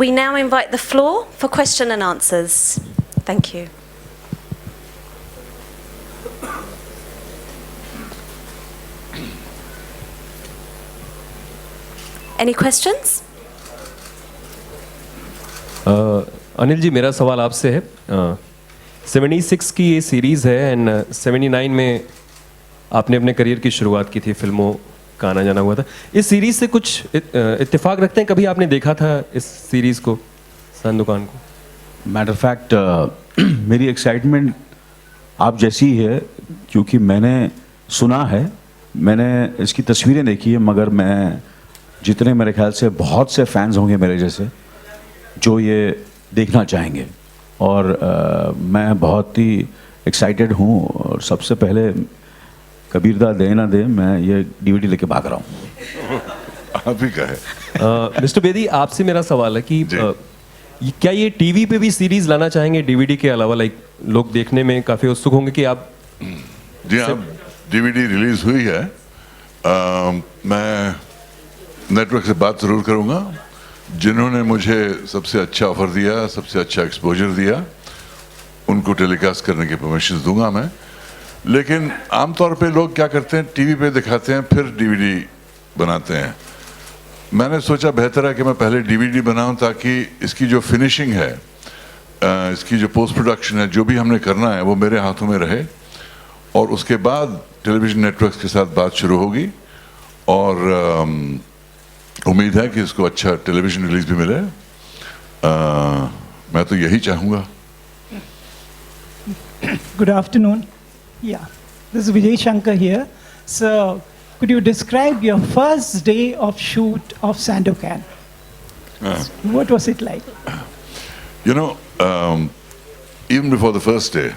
We now invite the floor for question and answers. Thank you. Any questions? Anil ji, मेरा सवाल आपसे है. 76 की ये सीरीज़ है एंड 79 में आपने अपने करियर की शुरुआत की थी, फिल्मों का आना जाना हुआ था. इस सीरीज़ से कुछ इत्तेफाक रखते हैं? कभी आपने देखा था इस सीरीज़ को, संदोकान को? मैटर फैक्ट मेरी एक्साइटमेंट आप जैसी ही है, क्योंकि मैंने सुना है, मैंने इसकी तस्वीरें देखी है, मगर मैं जितने मेरे ख्याल से बहुत से फैंस होंगे मेरे जैसे जो ये देखना चाहेंगे, और मैं बहुत ही एक्साइटेड हूँ. और सबसे पहले कबीर दा दे ना दे, मैं ये डीवीडी लेके भाग रहा हूँ. आप ही का है. मिस्टर बेदी, आपसे मेरा सवाल है कि क्या ये टीवी पे भी सीरीज़ लाना चाहेंगे डीवीडी के अलावा? लाइक लोग देखने में काफ़ी उत्सुक होंगे कि आप. जी हाँ, डीवीडी रिलीज़ हुई है. मैं नेटवर्क से बात ज़रूर करूँगा. जिन्होंने मुझे सबसे अच्छा ऑफ़र दिया, सबसे अच्छा एक्सपोजर दिया, उनको टेलीकास्ट करने के परमिशन दूंगा मैं. लेकिन आमतौर पे लोग क्या करते हैं, टीवी पे दिखाते हैं फिर डीवीडी बनाते हैं. मैंने सोचा बेहतर है कि मैं पहले डीवीडी बनाऊं, ताकि इसकी जो फिनिशिंग है, इसकी जो पोस्ट प्रोडक्शन है, जो भी हमने करना है वो मेरे हाथों में रहे, और उसके बाद टेलीविज़न नेटवर्क्स के साथ बात शुरू होगी. और उम्मीद है कि इसको अच्छा टेलीविज़न रिलीज़ भी मिले. मैं तो यही चाहूँगा. Good afternoon. Yeah, this is Vijay Shankar here. So, could you describe your first day of shoot of Sandokan? What was it like? You know, even before the first day,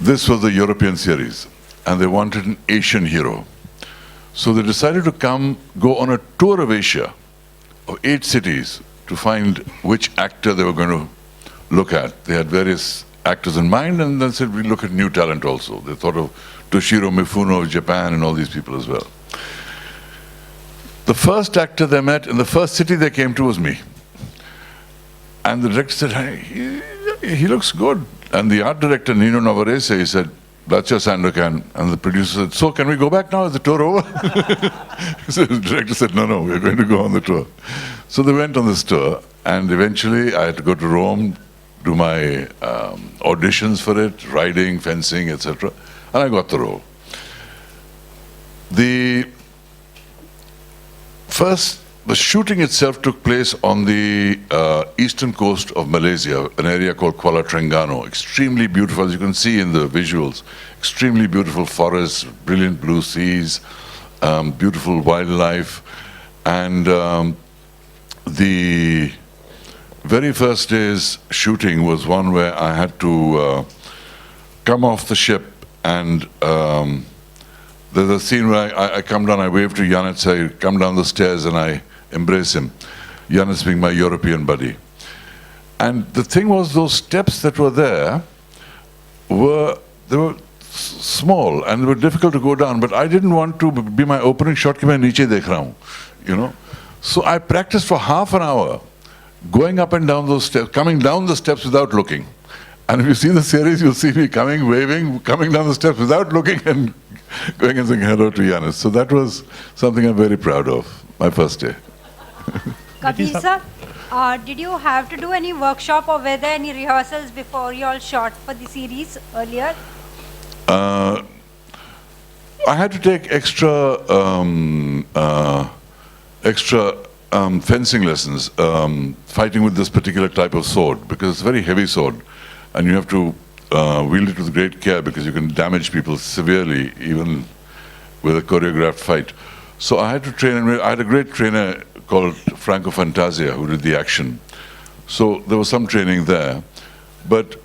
this was the European series, and they wanted an Asian hero. So they decided to go on a tour of Asia, of 8 cities, to find which actor they were going to look at. They had various actors in mind, and then said, we look at new talent also. They thought of Toshiro Mifuno of Japan and all these people as well. The first actor they met in the first city they came to was me. And the director said, hey, he looks good. And the art director, Nino Navarrese, he said, that's your Sandokan. And the producer said, so can we go back now? Is the tour over? So the director said, no, we're going to go on the tour. So they went on this tour, and eventually I had to go to Rome, do my auditions for it, riding, fencing, etc. And I got the role. The shooting itself took place on the eastern coast of Malaysia, an area called Kuala Terengganu. Extremely beautiful, as you can see in the visuals. Extremely beautiful forests, brilliant blue seas, beautiful wildlife. And the very first day's shooting was one where I had to come off the ship, and there's a scene where I come down, I wave to Yannis, I come down the stairs and I embrace him. Yannis being my European buddy. And the thing was, those steps that were there were small and they were difficult to go down, but I didn't want to be my opening shot कि मैं नीचे देख रहा हूँ, you know. So I practiced for half an hour, going up and down those steps, coming down the steps without looking. And if you see the series, you'll see me coming, waving, coming down the steps without looking, and going and saying hello to Yannis. So that was something I'm very proud of, my first day. Kabir sir, did you have to do any workshop, or were there any rehearsals before you all shot for the series earlier? I had to take extra fencing lessons, fighting with this particular type of sword, because it's a very heavy sword, and you have to wield it with great care, because you can damage people severely, even with a choreographed fight. So I had to train, and I had a great trainer called Franco Fantasia who did the action. So there was some training there. But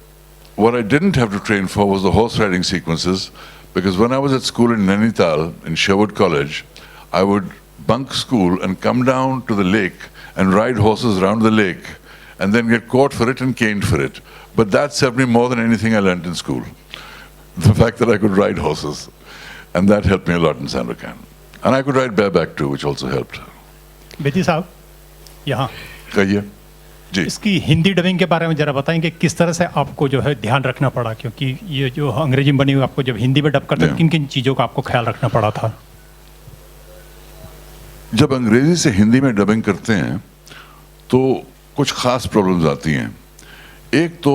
what I didn't have to train for was the horse riding sequences, because when I was at school in Nainital, in Sherwood College, I would bunk school and come down to the lake and ride horses around the lake, and then get caught for it and caned for it. But that served me more than anything I learned in school. The fact that I could ride horses. And that helped me a lot in Sandokan. And I could ride bareback too, which also helped. Bedi साहब, यहाँ कहिए जी। इसकी Hindi dubbing के बारे में जरा बताएंगे, किस तरह से आपको जो है ध्यान रखना पड़ा, क्योंकि ये जो अंग्रेजी में बनी हुई आपको जब हिंदी में डब करते Yeah. किन किन चीज़ों का आपको ख्याल रखना पड़ा था? जब अंग्रेजी से हिंदी में डबिंग करते हैं तो कुछ खास प्रॉब्लम्स आती हैं। एक तो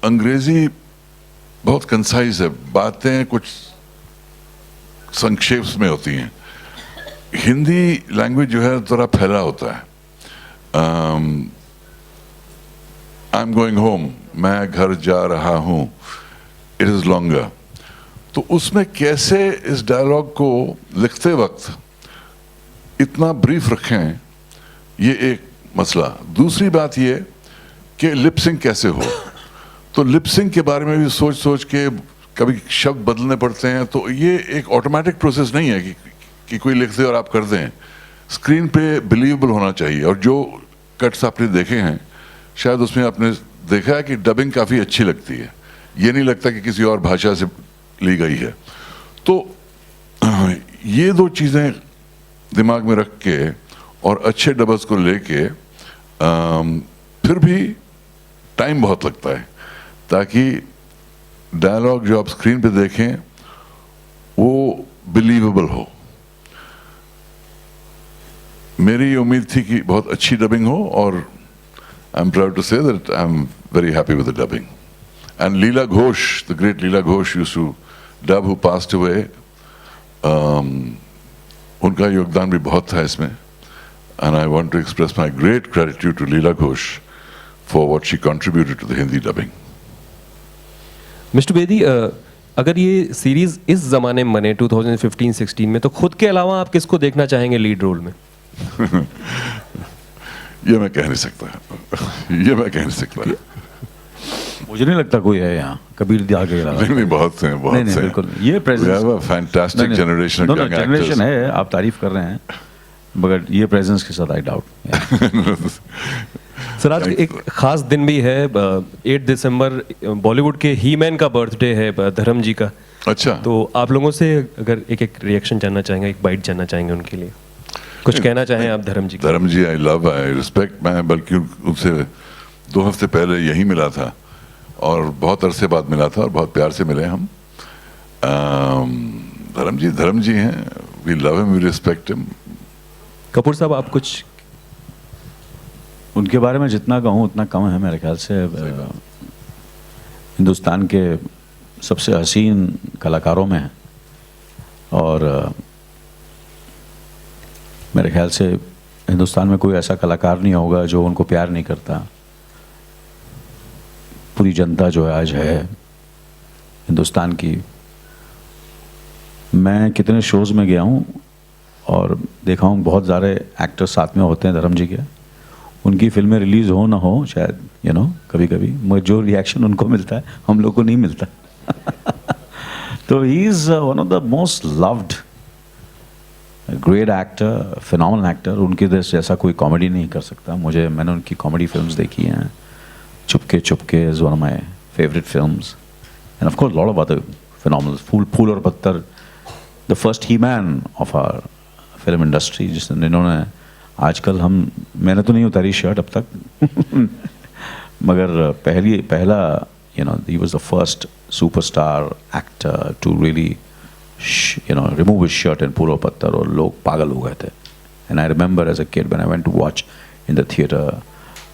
अंग्रेजी बहुत कंसाइज है, बातें कुछ संक्षेप में होती हैं। हिंदी लैंग्वेज जो है थोड़ा फैला होता है। आई एम गोइंग होम, मैं घर जा रहा हूँ, इट इज़ लॉन्गर। तो उसमें कैसे इस डायलॉग को लिखते वक्त इतना ब्रीफ रखें, ये एक मसला। दूसरी बात ये कि लिपसिंग कैसे हो, तो लिपसिंग के बारे में भी सोच सोच के कभी शब्द बदलने पड़ते हैं। तो ये एक ऑटोमेटिक प्रोसेस नहीं है कि कोई लिख दे और आप कर दें। स्क्रीन पे बिलीवेबल होना चाहिए। और जो कट्स आपने देखे हैं शायद उसमें आपने देखा है कि डबिंग काफ़ी अच्छी लगती है, ये नहीं लगता कि किसी और भाषा से ली गई है। तो ये दो चीज़ें दिमाग में रख के और अच्छे डबल्स को लेके फिर भी टाइम बहुत लगता है ताकि डायलॉग जो आप स्क्रीन पे देखें वो बिलीवेबल हो। मेरी उम्मीद थी कि बहुत अच्छी डबिंग हो और I am proud to say that I am very happy with the dubbing. And Leela Ghosh, the great Leela Ghosh used to dub, who passed away, उनका योगदान भी बहुत था इसमें। And I want to express my great gratitude to Leela Ghosh for what she contributed to the Hindi dubbing. Mister Bedi, अगर ये series इस जमाने में बने 2015-16 में, तो खुद के अलावा आप किसको देखना चाहेंगे लीड रोल में? ये मैं कह नहीं सकता, ये मैं कह नहीं सकता। मुझे नहीं लगता कोई है यहाँ कबीर आगे नहीं, बहुत हैं, बहुत नहीं, हैं। बिल्कुल ये fantastic generation of young generation है। आप तारीफ कर रहे हैं मगर ये प्रेजेंस के साथ आई डाउट। सर, आज एक खास दिन भी है, 8 दिसंबर बॉलीवुड के ही मैन का बर्थडे है, धर्म जी का। अच्छा, तो आप लोगों से अगर एक रिएक्शन जानना चाहेंगे, एक बाइट जानना चाहेंगे उनके लिए, कुछ कहना चाहें आप धर्म जी? धर्म जी आई लव, आई रिस्पेक्ट। मैं बल्कि उनसे 2 हफ्ते पहले यहीं मिला था और बहुत अरसे बाद मिला था और बहुत प्यार से मिले हम। धर्म जी हैं, we love him, we respect him. Kapoor sahab, आप कुछ उनके बारे में जितना कहूँ उतना कम है मेरे ख्याल से। हिंदुस्तान के सबसे हसीन कलाकारों में हैं और मेरे ख्याल से हिंदुस्तान में कोई ऐसा कलाकार नहीं होगा जो उनको प्यार नहीं करता। पूरी जनता जो है आज है हिंदुस्तान की। मैं कितने शोज़ में गया हूँ और देखा हूँ बहुत सारे एक्टर्स साथ में होते हैं धर्म जी के। उनकी फिल्में रिलीज़ हो ना हो शायद कभी कभी, मगर जो रिएक्शन उनको मिलता है हम लोग को नहीं मिलता। तो he is one of the most loved great actor, phenomenal actor. उनके जैसा कोई कॉमेडी नहीं कर सकता। मैंने उनकी कॉमेडी फिल्म्स देखी हैं। Chupke Chupke is one of my favourite films and of course lot of other phenomenal. Phool Aur Patthar, the first he man of our film industry, जिन्होंने आजकल मैंने तो नहीं उतारी शर्ट अब तक मगर पहला he was the first superstar actor to really remove his shirt in Puro Pattar और लोग पागल हो गए थे। And I remember as a kid when I went to watch in the theater,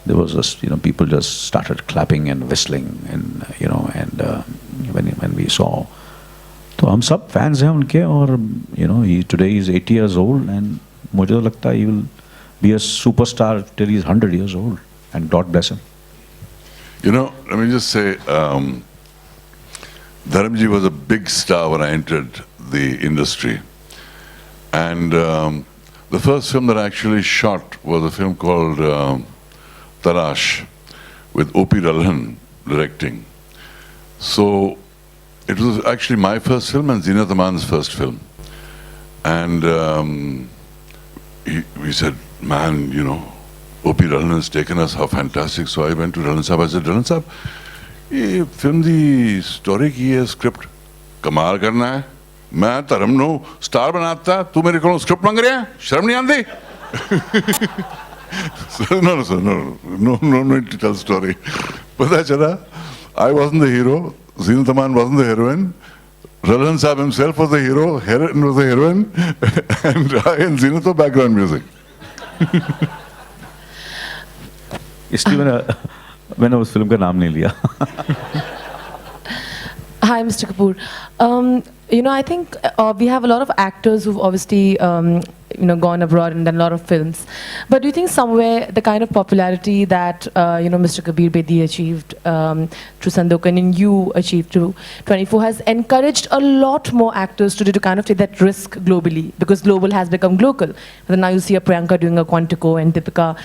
there was just people just started clapping and whistling and when we saw, तो हम सब fans हैं उनके और today he is 80 years old and मुझे तो लगता है he will be a superstar till he is 100 years old and God bless him. Let me just say, Dharamji was a big star when I entered the industry. And the first film that I actually shot was a film called Tarash with O.P. Ralhan directing. So it was actually my first film and Zinat Aman's first film. And we said, man, O.P. Ralhan has taken us, how fantastic. So I went to Ralhan Sahab, I said, Ralhan Sahab, ये film दी story की है, script कमाल करना है, मैं धर्म no star बनाता, तू मेरे को स्क्रिप्ट मांग रहा है, शर्म नहीं आती? So, no, sir, no need to tell story. Pata chala, I wasn't the hero, Zinat Aman wasn't the heroine, Ralan Saab himself was the hero, Heroine was the heroine, and I and Zinat were background music. इसलिए मैंने उस film का नाम नहीं लिया. Hi, Mr. Kapoor. I think we have a lot of actors who've obviously, gone abroad and done a lot of films. But do you think somewhere the kind of popularity that, Mr. Kabir Bedi achieved through Sandokan and you achieved through 24 has encouraged a lot more actors to kind of take that risk globally, because global has become local. And now you see a Priyanka doing a Quantico and Deepika,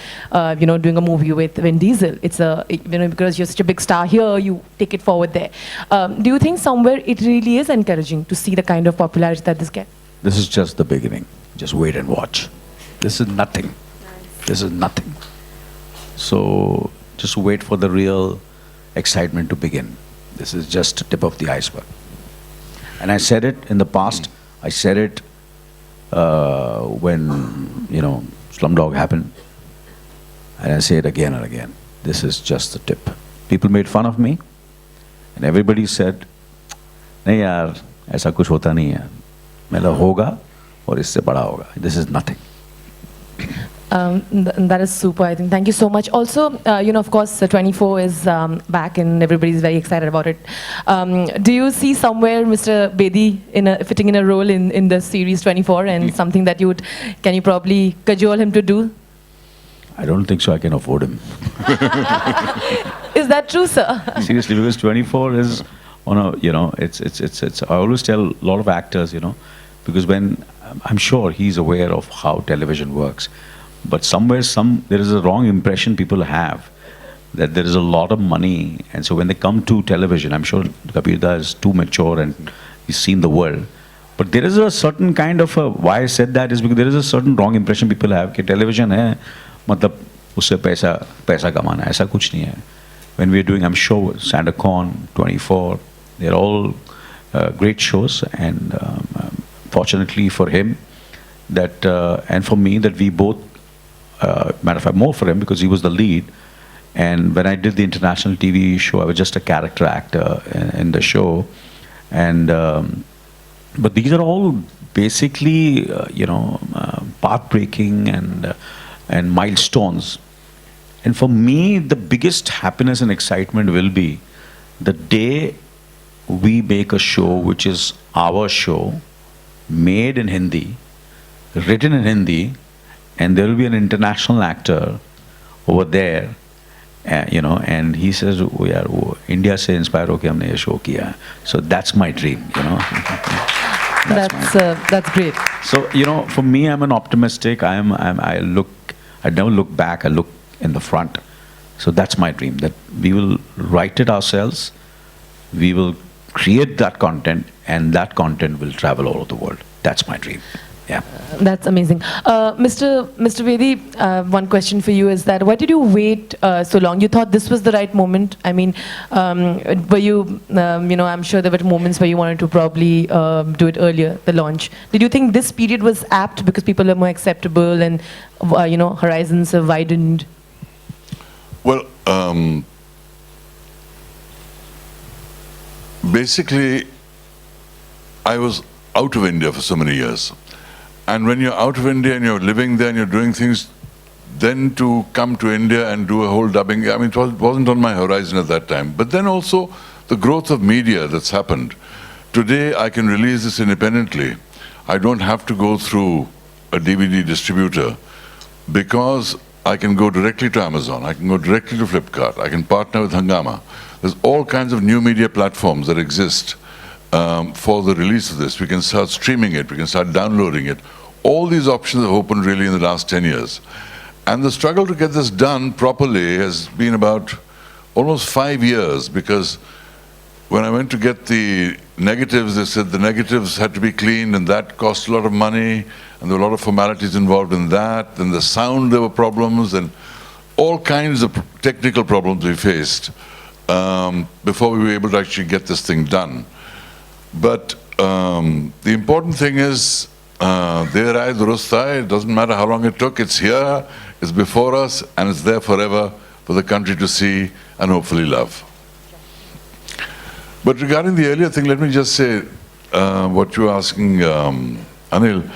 doing a movie with Vin Diesel. It's because you're such a big star here, you take it forward there. Do you think somewhere it really is encouraging to see the kind of popularity that this gets? This is just the beginning. Just wait and watch. This is nothing. Nice. This is nothing. So just wait for the real excitement to begin. This is just the tip of the iceberg. And I said it in the past. I said it when, Slumdog happened. And I say it again and again. This is just the tip. People made fun of me. And everybody said, नहीं यार, ऐसा कुछ होता नहीं है. मतलब होगा और इससे बड़ा होगा. This is nothing. That is super, I think. Thank you so much. Also, of course, 24 is back and everybody's very excited about it. Do you see somewhere Mr. Bedi fitting in a role in the series 24 and something that can you probably cajole him to do? I don't think so. I can afford him. Is that true, sir? Seriously, because 24 is on a, it's. I always tell a lot of actors, because when I'm sure he's aware of how television works, but somewhere there is a wrong impression people have that there is a lot of money, and so when they come to television, I'm sure Kabir is too mature and he's seen the world. But there is a certain kind of why I said that is because there is a certain wrong impression people have that television है मतलब उससे पैसा कमाना ऐसा कुछ नहीं है. When we're doing, I'm sure, Sandokan, 24, they're all great shows, and fortunately for him, that and for me, that we both, matter of fact, more for him because he was the lead. And when I did the international TV show, I was just a character actor in the show, and but these are all basically, path-breaking and milestones. And for me, the biggest happiness and excitement will be the day we make a show which is our show, made in Hindi, written in Hindi, and there will be an international actor over there, and he says, "Oh, yaar, India se inspire hoke humne ye show kiya." So that's my dream, That's great. So for me, I'm an optimistic. I never look back. I look in the front. So that's my dream, that we will write it ourselves, we will create that content, and that content will travel all over the world. That's my dream. Yeah. That's amazing. Mr. Bedi, one question for you is that why did you wait so long? You thought this was the right moment? I mean, were you, I'm sure there were moments where you wanted to probably do it earlier, the launch. Did you think this period was apt because people are more acceptable and, horizons have widened? Well, basically, I was out of India for so many years. And when you're out of India and you're living there and you're doing things, then to come to India and do a whole dubbing, I mean, it wasn't on my horizon at that time. But then also the growth of media that's happened. Today, I can release this independently. I don't have to go through a DVD distributor because I can go directly to Amazon. I can go directly to Flipkart. I can partner with Hungama. There's all kinds of new media platforms that exist for the release of this. We can start streaming it. We can start downloading it. All these options have opened really in the last 10 years. And the struggle to get this done properly has been about almost 5 years, because when I went to get the negatives, they said the negatives had to be cleaned, and that cost a lot of money, and there were a lot of formalities involved in that. And the sound, there were problems, and all kinds of technical problems we faced before we were able to actually get this thing done. But the important thing is, it doesn't matter how long it took, it's here, is before us and is there forever for the country to see and hopefully love. But regarding the earlier thing, let me just say what you were asking, Anil.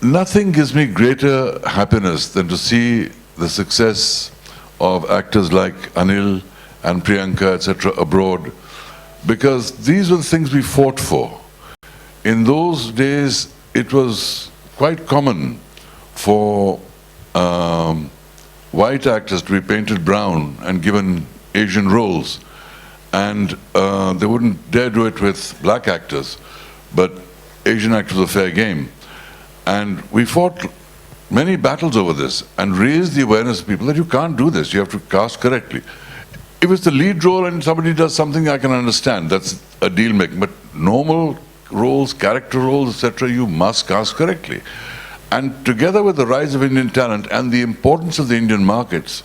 Nothing gives me greater happiness than to see the success of actors like Anil and Priyanka, etc., abroad, because these were the things we fought for. In those days, it was quite common for white actors to be painted brown and given Asian roles, and they wouldn't dare do it with black actors, but Asian actors were fair game. And we fought many battles over this and raised the awareness of people that you can't do this, you have to cast correctly. If it's the lead role and somebody does something, I can understand, that's a deal making, but normal roles, character roles, etc., you must cast correctly. And together with the rise of Indian talent and the importance of the Indian markets,